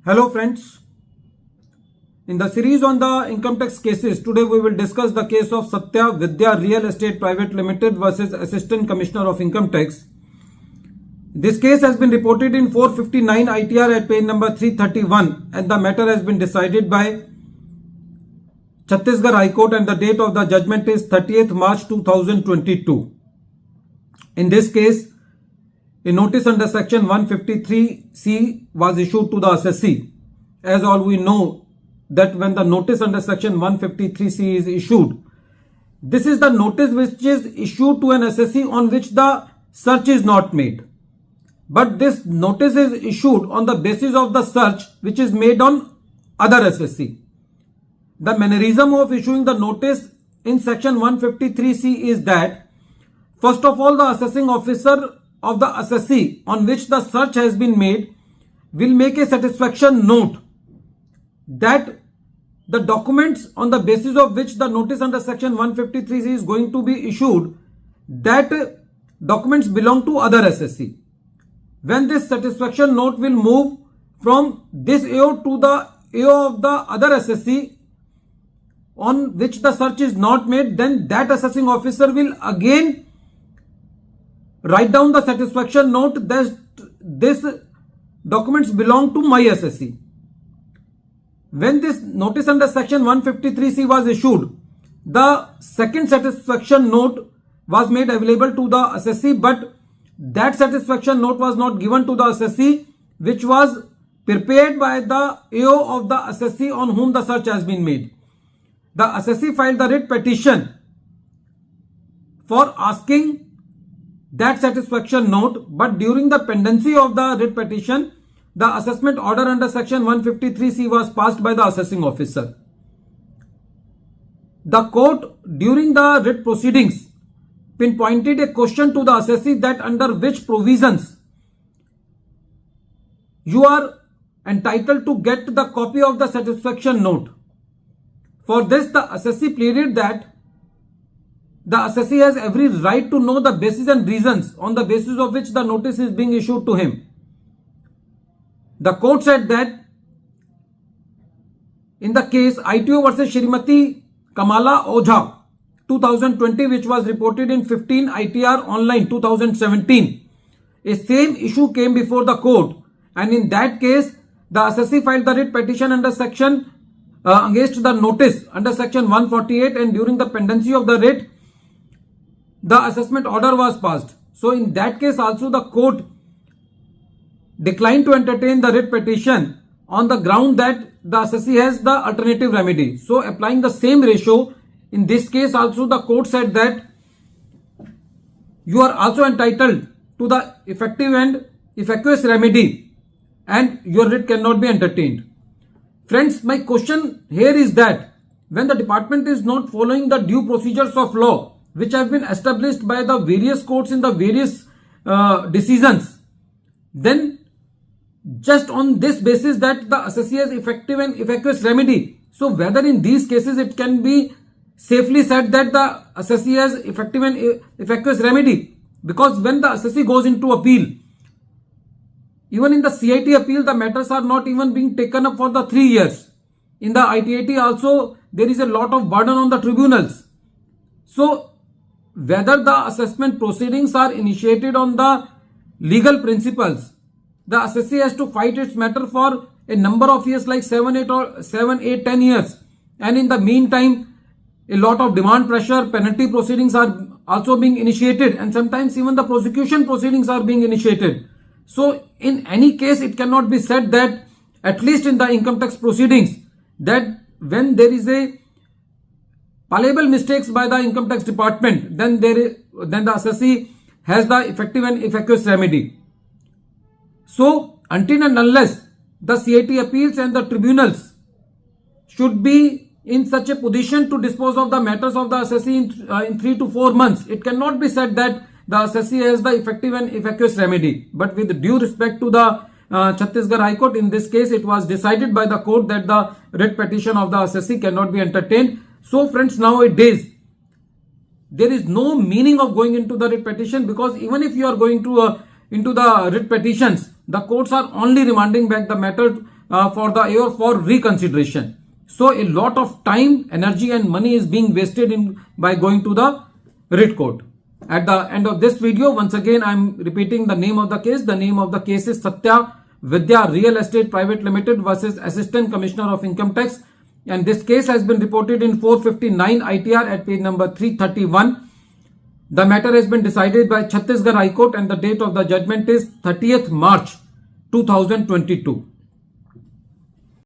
Hello friends, in the series on the income tax cases, today we will discuss the case of Satya, Vidya Real Estate Private Limited versus Assistant Commissioner of Income Tax. This case has been reported in 459 ITR at page number 331 and the matter has been decided by Chhattisgarh High Court and the date of the judgment is 30th March 2022. In this case, a notice under section 153C was issued to the assessee. As all we know that when the notice under section 153C is issued, this is the notice which is issued to an assessee on which the search is not made. But this notice is issued on the basis of the search which is made on other assessee. The mannerism of issuing the notice in section 153C is that, first of all, the assessing officer of the assessee on which the search has been made will make a satisfaction note that the documents on the basis of which the notice under section 153C is going to be issued, that documents belong to other assessee. When this satisfaction note will move from this AO to the AO of the other assessee on which the search is not made, then that assessing officer will again write down the satisfaction note that this documents belong to my assessee. When this notice under section 153C was issued, the second satisfaction note was made available to the assessee, but that satisfaction note was not given to the assessee, which was prepared by the AO of the assessee on whom the search has been made. The assessee filed the writ petition for asking that satisfaction note, but during the pendency of the writ petition, the assessment order under section 153C was passed by the assessing officer. The court during the writ proceedings pinpointed a question to the assessee that under which provisions you are entitled to get the copy of the satisfaction note. For this, the assessee pleaded that the assessee has every right to know the basis and reasons on the basis of which the notice is being issued to him. The court said that in the case ITO versus Shrimati Kamala Ojha 2020, which was reported in 15 ITR online 2017, a same issue came before the court, and in that case the assessee filed the writ petition under section against the notice under section 148, and during the pendency of the writ the assessment order was passed. So in that case also the court declined to entertain the writ petition on the ground that the assessee has the alternative remedy. So applying the same ratio, in this case also the court said that you are also entitled to the effective and efficacious remedy and your writ cannot be entertained. Friends, my question here is that when the department is not following the due procedures of law which have been established by the various courts in the various decisions, then just on this basis that the assessee has effective and efficacious remedy, so whether in these cases it can be safely said that the assessee has effective and efficacious remedy, because when the assessee goes into appeal, even in the CIT appeal the matters are not even being taken up for the 3 years. In the ITAT also there is a lot of burden on the tribunals. So whether the assessment proceedings are initiated on the legal principles, the assessee has to fight its matter for a number of years, like 7, 8, 10 years. And in the meantime, a lot of demand pressure, penalty proceedings are also being initiated, and sometimes even the prosecution proceedings are being initiated. So in any case, it cannot be said that, at least in the income tax proceedings, that when there is a palpable mistakes by the income tax department, then the assessee has the effective and efficacious remedy. So until and unless the CIT appeals and the tribunals should be in such a position to dispose of the matters of the assessee in 3 to 4 months, it cannot be said that the assessee has the effective and efficacious remedy. But with due respect to the Chhattisgarh High Court, in this case it was decided by the court that the writ petition of the assessee cannot be entertained. So friends, nowadays there is no meaning of going into the writ petition, because even if you are going to into the writ petitions, the courts are only remanding back the matter for reconsideration. So a lot of time, energy and money is being wasted by going to the writ court. At the end of this video, once again I am repeating the name of the case. The name of the case is Satya Vidya Real Estate Private Limited versus Assistant Commissioner of Income Tax, and this case has been reported in 459 ITR at page number 331. The matter has been decided by Chhattisgarh High Court and the date of the judgment is 30th March 2022.